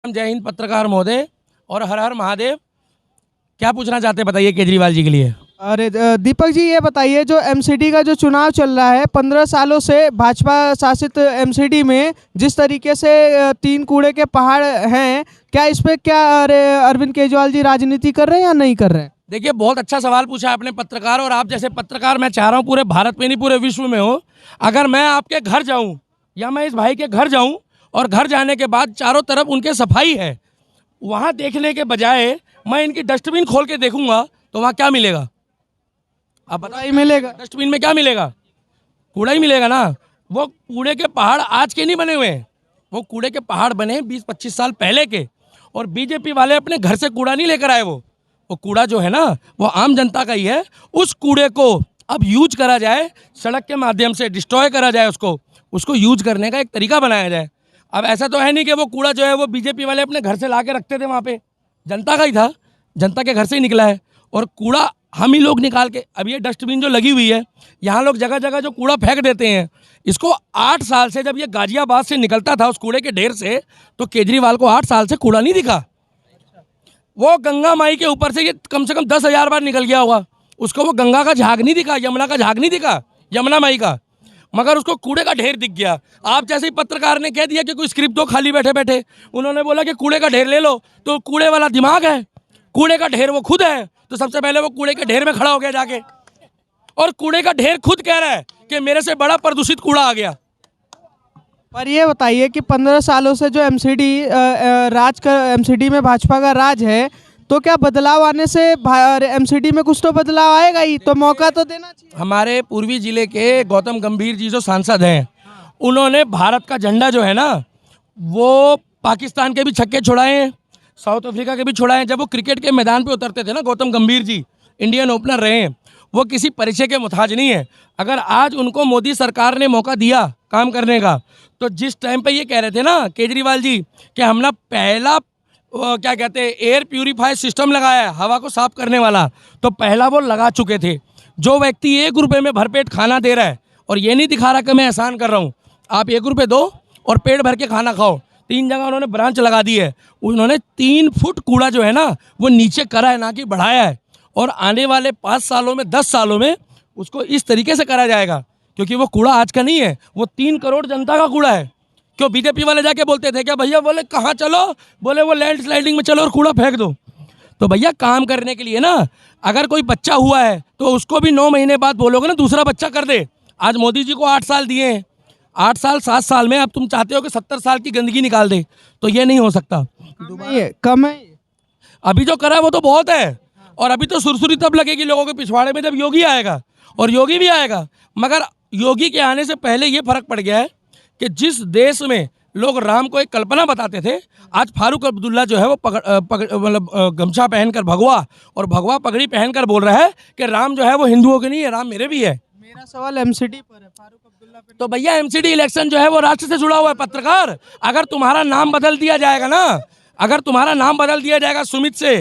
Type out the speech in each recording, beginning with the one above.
जय हिंद पत्रकार महोदय और हर हर महादेव। क्या पूछना चाहते हैं बताइए केजरीवाल जी के लिए। अरे दीपक जी, ये बताइए, जो एमसीडी का जो चुनाव चल रहा है, 15 सालों से भाजपा शासित एमसीडी में जिस तरीके से तीन कूड़े के पहाड़ हैं, क्या इस पे क्या अरविंद केजरीवाल जी राजनीति कर रहे हैं या नहीं कर रहे हैं? देखिए, बहुत अच्छा सवाल पूछा आपने पत्रकार, और आप जैसे पत्रकार मैं चाह रहा हूँ पूरे भारत में नहीं पूरे विश्व में हो। अगर मैं आपके घर जाऊँ या मैं इस भाई के घर जाऊँ और घर जाने के बाद चारों तरफ उनके सफाई है, वहाँ देखने के बजाय मैं इनकी डस्टबिन खोल के देखूंगा तो वहाँ क्या मिलेगा? आप बताइए, मिलेगा डस्टबिन में क्या मिलेगा? कूड़ा ही मिलेगा ना। वो कूड़े के पहाड़ आज के नहीं बने हुए हैं, वो कूड़े के पहाड़ बने 20-25 साल पहले के। और बीजेपी वाले अपने घर से कूड़ा नहीं लेकर आए, वो कूड़ा जो है ना वो आम जनता का ही है। उस कूड़े को अब यूज करा जाए, सड़क के माध्यम से डिस्ट्रॉय करा जाए, उसको यूज करने का एक तरीका बनाया जाए। अब ऐसा तो है नहीं कि वो कूड़ा जो है वो बीजेपी वाले अपने घर से ला के रखते थे, वहाँ पे जनता का ही था, जनता के घर से ही निकला है। और कूड़ा हम ही लोग निकाल के, अब ये डस्टबिन जो लगी हुई है, यहाँ लोग जगह जगह जो कूड़ा फेंक देते हैं, इसको 8 साल से, जब ये गाजियाबाद से निकलता था उस कूड़े के ढेर से, तो केजरीवाल को 8 साल से कूड़ा नहीं दिखा। वो गंगा माई के ऊपर से ये कम से कम 10,000 बार निकल गया होगा, उसको वो गंगा का झाग नहीं दिखा, यमुना का झाग नहीं दिखा, यमुना माई का, मगर उसको कूड़े का ढेर दिख गया। आप जैसे ही पत्रकार ने कह दिया कि कोई स्क्रिप्ट दो खाली बैठे बैठे, उन्होंने बोला कि कूड़े का ढेर ले लो, तो कूड़े वाला दिमाग है, कूड़े का ढेर वो खुद है, तो सबसे पहले वो कूड़े के ढेर में खड़ा हो गया जाके, और कूड़े का ढेर खुद कह रहा है कि मेरे से बड़ा प्रदूषित कूड़ा आ गया। पर ये बताइए कि 15 सालों से जो एमसीडी एमसीडी में भाजपा का राज है, तो क्या बदलाव आने से एमसीडी में कुछ तो बदलाव आएगा ही, तो मौका तो देना चाहिए। हमारे पूर्वी जिले के गौतम गंभीर जी जो सांसद हैं, उन्होंने भारत का झंडा जो है ना वो पाकिस्तान के भी छक्के छुड़ाए हैं, साउथ अफ्रीका के भी छुड़ाए। जब वो क्रिकेट के मैदान पे उतरते थे ना, गौतम गंभीर जी इंडियन ओपनर रहे हैं, वो किसी परिचय के मुताज नहीं है। अगर आज उनको मोदी सरकार ने मौका दिया काम करने का, तो जिस टाइम पे ये कह रहे थे ना केजरीवाल जी कि हम ना पहला क्या कहते हैं एयर प्यूरीफायर सिस्टम लगाया है, हवा को साफ करने वाला, तो पहला वो लगा चुके थे। जो व्यक्ति 1 रुपये में भरपेट खाना दे रहा है और ये नहीं दिखा रहा कि मैं एहसान कर रहा हूँ, आप 1 रुपये दो और पेट भर के खाना खाओ। 3 जगह उन्होंने ब्रांच लगा दी है, उन्होंने 3 फुट कूड़ा जो है ना वो नीचे करा है, ना कि बढ़ाया है। और आने वाले 5 सालों में 10 सालों में उसको इस तरीके से करा जाएगा, क्योंकि वो कूड़ा आज का नहीं है, वो 3 करोड़ जनता का कूड़ा है। क्यों बीजेपी वाले जाके बोलते थे क्या भैया, बोले कहाँ चलो, बोले वो लैंड स्लाइडिंग में चलो और कूड़ा फेंक दो। तो भैया काम करने के लिए ना, अगर कोई बच्चा हुआ है तो उसको भी 9 महीने बाद बोलोगे ना दूसरा बच्चा कर दे। आज मोदी जी को 8 साल दिए हैं, 8 साल 7 साल में अब तुम चाहते हो कि 70 साल की गंदगी निकाल दे, तो ये नहीं हो सकता। कम है, अभी जो करा है वो तो बहुत है, और अभी तो सुरसुरी तब लगेगी लोगों के पिछवाड़े में जब योगी आएगा, और योगी भी आएगा। मगर योगी के आने से पहले ये फर्क पड़ गया है कि जिस देश में लोग राम को एक कल्पना बताते थे, आज फारूक अब्दुल्ला जो है वो मतलब गमछा पहनकर भगवा और भगवा पगड़ी पहनकर बोल रहा है कि राम जो है वो हिंदुओं के नहीं है, राम मेरे भी है। मेरा सवाल एमसीडी पर है, फारूक अब्दुल्ला पे। तो भैया एमसीडी इलेक्शन जो है वो राष्ट्र से जुड़ा हुआ है पत्रकार। अगर तुम्हारा नाम बदल दिया जाएगा ना, अगर तुम्हारा नाम बदल दिया जाएगा सुमित से,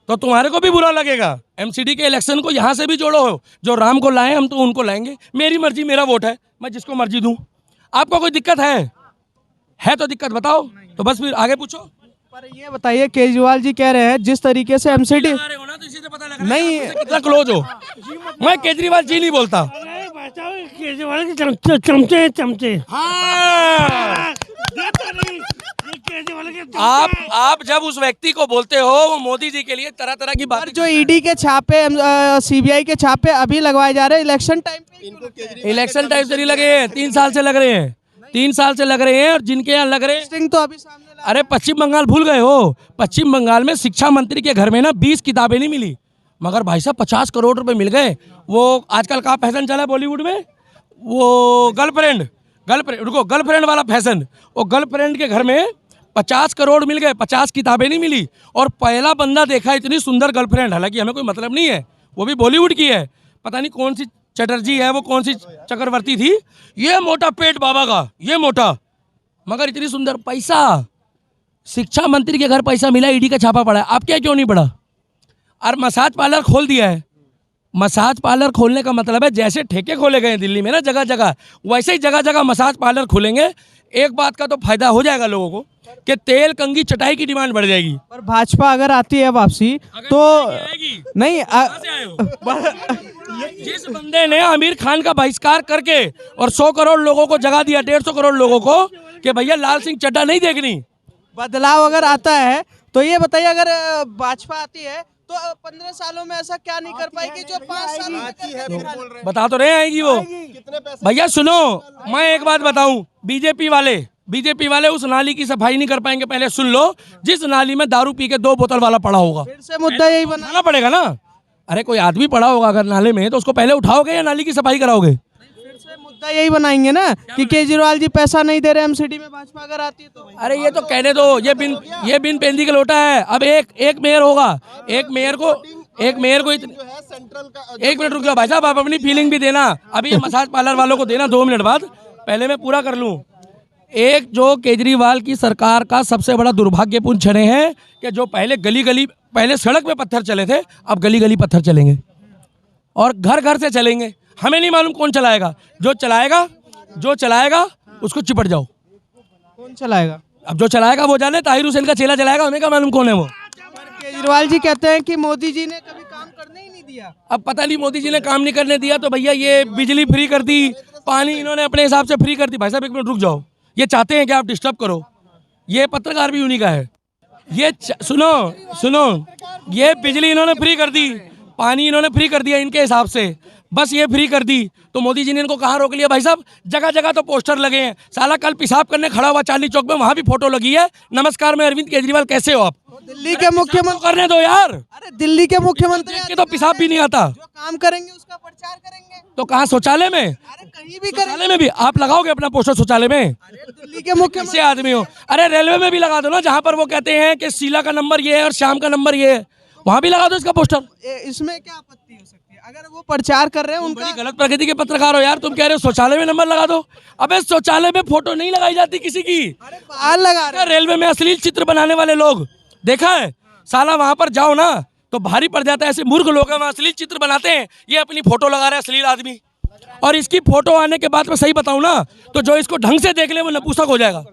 तो तुम्हारे को भी बुरा लगेगा। एमसीडी के इलेक्शन को यहाँ से भी जोड़ो, जो राम को लाए हम तो उनको लाएंगे, मेरी मर्जी मेरा वोट है, मैं जिसको मर्जी दूँ। आपको कोई दिक्कत है तो दिक्कत बताओ, तो बस फिर आगे पूछो। पर ये बताइए, केजरीवाल जी कह रहे हैं जिस तरीके से एमसीडी नहीं कितना क्लोज हो, मैं केजरीवाल जी नहीं बोलता। केजरीवाल के चमचे चमचे। हाँ, आप जब उस व्यक्ति को बोलते हो, वो मोदी जी के लिए तरह तरह की बात। जो ईडी के छापे, सीबीआई के छापे अभी लगवाए जा रहे हैं इलेक्शन टाइम पे। इलेक्शन टाइम से नहीं लगे हैं, 3 साल से लग रहे हैं, 3 साल से लग रहे हैं। और जिनके यहाँ लग रहे हैं तो अभी सामने अरे पश्चिम बंगाल भूल गए हो, पश्चिम बंगाल में शिक्षा मंत्री के घर में ना 20 किताबें नहीं मिली, मगर भाई साहब 50 करोड़ रुपए मिल गए। वो आजकल का फैशन चला है बॉलीवुड में, वो गर्लफ्रेंड वाला फैशन, वो गर्लफ्रेंड के घर में 50 करोड़ मिल गए, 50 किताबें नहीं मिली। और पहला बंदा देखा इतनी सुंदर गर्लफ्रेंड, हालांकि हमें कोई मतलब नहीं है, वो भी बॉलीवुड की है, पता नहीं कौन सी चटर्जी है, वो कौन सी चक्रवर्ती थी, ये मोटा पेट बाबा का, ये मोटा, मगर इतनी सुंदर। पैसा शिक्षा मंत्री के घर पैसा मिला, ईडी का छापा पड़ा है, आप क्या क्यों नहीं पड़ा? और मसाज पार्लर खोल दिया है, मसाज पार्लर खोलने का मतलब है जैसे ठेके खोले गए हैं दिल्ली में ना जगह जगह, वैसे ही जगह जगह मसाज पार्लर खुलेंगे। एक बात का तो फायदा हो जाएगा लोगों को कि तेल कंघी चटाई की डिमांड बढ़ जाएगी। पर भाजपा अगर आती है वापसी तो आएगी। नहीं कहाँ से आए हो? जिस बंदे ने आमिर खान का बहिष्कार करके और 100 करोड़ लोगों को जगा दिया, 150 करोड़ लोगों को, कि भैया लाल सिंह चड्ढा नहीं देखनी। बदलाव अगर आता है तो ये बताइए, अगर भाजपा आती है तो 15 सालों में ऐसा क्या नहीं कर पाएगी जो 5 साल में करके दिखा रही है? बता तो रहे आएगी वो। भैया सुनो, मैं एक बात बताऊं, बीजेपी वाले उस नाली की सफाई नहीं कर पाएंगे। पहले सुन लो, जिस नाली में दारू पी के 2 बोतल वाला पड़ा होगा, फिर से मुद्दा यही बना। उठाना पड़ेगा ना। अरे कोई आदमी पड़ा होगा अगर नाले में, तो उसको पहले उठाओगे या नाली की सफाई कराओगे? फिर से मुद्दा यही बनाएंगे ना कि केजरीवाल जी पैसा नहीं दे रहे एमसीडी में, भाजपा अगर आती है तो। अरे ये तो कहने दो, ये बिन पेंदी का लोटा है। अब एक मेयर होगा, एक मेयर को एक मिनट रुक जाओ भाई साहब, आप अपनी फीलिंग भी देना। अभी ये मसाज पार्लर वालों को देना 2 मिनट बाद, पहले मैं पूरा कर लूं। एक जो केजरीवाल की सरकार का सबसे बड़ा दुर्भाग्यपूर्ण क्षण है कि जो पहले सड़क पे पत्थर चले थे, अब गली गली पत्थर चलेंगे और घर घर से चलेंगे। हमें नहीं मालूम कौन चलाएगा, जो चलाएगा उसको चिपट जाओ। कौन चलाएगा? अब जो चलाएगा वो जाने, ताहिर हुसैन का चेला चलाएगा, हमें क्या मालूम कौन है वो। केजरीवाल जी कहते हैं कि मोदी जी ने कभी काम करने ही नहीं दिया। अब पता नहीं मोदी जी ने काम नहीं करने दिया तो भैया ये बिजली फ्री कर दी, पानी इन्होंने अपने हिसाब से फ्री कर दी। भाई साहब एक मिनट रुक जाओ, ये चाहते हैं कि आप डिस्टर्ब करो। ये पत्रकार भी उन्हीं का है। ये सुनो, ये बिजली इन्होंने फ्री कर दी, पानी इन्होंने फ्री कर दिया इनके हिसाब से, बस ये फ्री कर दी। तो मोदी जी ने इनको कहाँ रोक लिया? भाई साहब जगह जगह तो पोस्टर लगे हैं। साला कल पेशाब करने खड़ा हुआ चांदनी चौक में, वहाँ भी फोटो लगी है, नमस्कार मैं अरविंद केजरीवाल, कैसे हो आप? दिल्ली के मुख्यमंत्री करने दो यार, अरे दिल्ली के मुख्यमंत्री देख के तो पेशाब भी नहीं आता। जो काम करेंगे उसका प्रचार करेंगे। तो कहाँ, शौचालय में? अरे कहीं भी करेंगे। शौचालय में भी आप लगाओगे अपना पोस्टर शौचालय में? दिल्ली के मुख्यमंत्री कैसे आदमी हो? अरे रेलवे में भी लगा दो ना, जहाँ पर वो कहते हैं कि शीला का नंबर ये है और श्याम का नंबर ये है, वहाँ भी लगा दो इसका पोस्टर। इसमें क्या आपत्ति हो सकती है? अगर वो प्रचार कर रहे हैं उनका। बड़ी गलत प्रकृति के पत्रकार हो यार, तुम कह रहे हो शौचालय में नंबर लगा दो। अबे शौचालय में फोटो नहीं लगाई जाती किसी की। अरे बाहर लगा रहे हैं। रेलवे में अश्लील चित्र बनाने वाले लोग देखा है? साला वहां पर जाओ ना तो भारी पड़ जाता है। ऐसे मूर्ख लोग हैं वहाँ अश्लील चित्र बनाते हैं, ये अपनी फोटो लगा रहे हैं अश्लील आदमी। और इसकी फोटो आने के बाद मैं सही बताऊं ना, तो जो इसको ढंग से देख ले वो नपुंसक हो जाएगा।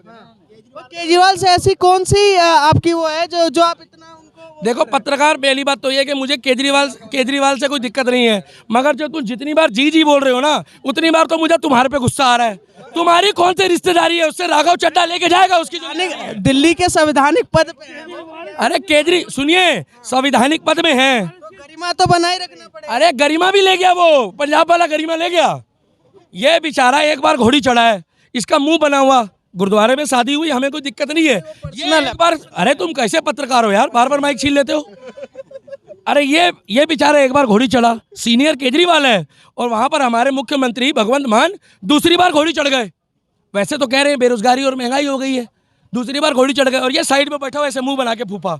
केजरीवाल से ऐसी कौन सी आपकी वो है जो आप इतना उनको। देखो पत्रकार, पहली बात तो ये है कि मुझे केजरीवाल से कोई दिक्कत नहीं है, मगर जो तुम जितनी बार जी बोल रहे हो ना, उतनी बार तो मुझे तुम्हारे पे गुस्सा आ रहा है। तुम्हारी कौन सी रिश्तेदारी है उससे? राघव चड्ढा लेके जाएगा उसकी दिल्ली के संवैधानिक पद पे है। अरे सुनिए, संवैधानिक पद में है तो गरिमा तो बनाए रखना पड़ेगा। अरे गरिमा भी ले गया वो, पंजाब वाला गरिमा ले गया। ये बेचारा एक बार घोड़ी चढ़ा है, इसका मुंह बना हुआ, गुरुद्वारे में शादी हुई, हमें कोई दिक्कत नहीं है। ये एक बार, अरे तुम कैसे पत्रकार हो यार, बार बार माइक छीन लेते हो। अरे ये बेचारा एक बार घोड़ी चढ़ा, सीनियर केजरीवाल है, और वहां पर हमारे मुख्यमंत्री भगवंत मान दूसरी बार घोड़ी चढ़ गए। वैसे तो कह रहे हैं बेरोजगारी और महंगाई हो गई है, दूसरी बार घोड़ी चढ़ गए, और ये साइड में बैठा हुआ ऐसे मुंह बना के फूफा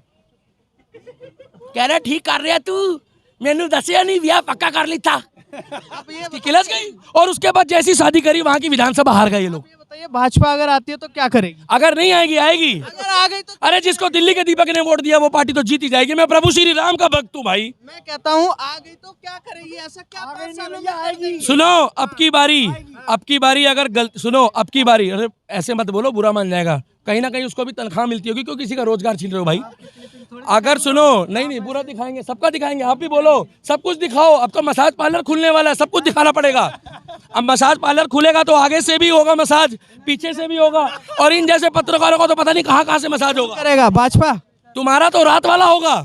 कह रहे ठीक कर रहे तू, मैंने दसिया नहीं, ब्याह पक्का कर ली था। किलस गई, और उसके बाद जैसी शादी करी वहां की विधानसभा हार गए ये लोग। बताइए भाजपा अगर आती है तो क्या करेगी? अगर नहीं आएगी अगर आ गई तो अरे जिसको दिल्ली के दीपक ने वोट दिया वो पार्टी तो जीती जाएगी। मैं प्रभु श्री राम का भक्त हूँ भाई। मैं कहता हूँ आ गई तो क्या करेगी? ऐसा क्या 5 सालों में आएगी? सुनो अब की बारी अगर सुनो अब की बारी, अरे ऐसे मत बोलो, बुरा मान जाएगा। कहीं ना कहीं उसको भी तनख्वाह मिलती होगी, क्योंकि किसी का रोजगार छीन रहे हो भाई। अगर सुनो, नहीं बुरा दिखाएंगे, सबका दिखाएंगे, आप भी बोलो, सब कुछ दिखाओ। अब तो मसाज पार्लर खुलने वाला है, सब कुछ दिखाना पड़ेगा। अब मसाज पार्लर खुलेगा तो आगे से भी होगा मसाज, पीछे से भी होगा, और इन जैसे पत्रकारों को तो पता नहीं कहाँ से मसाज होगा। करेगा भाजपा? तुम्हारा तो रात वाला होगा।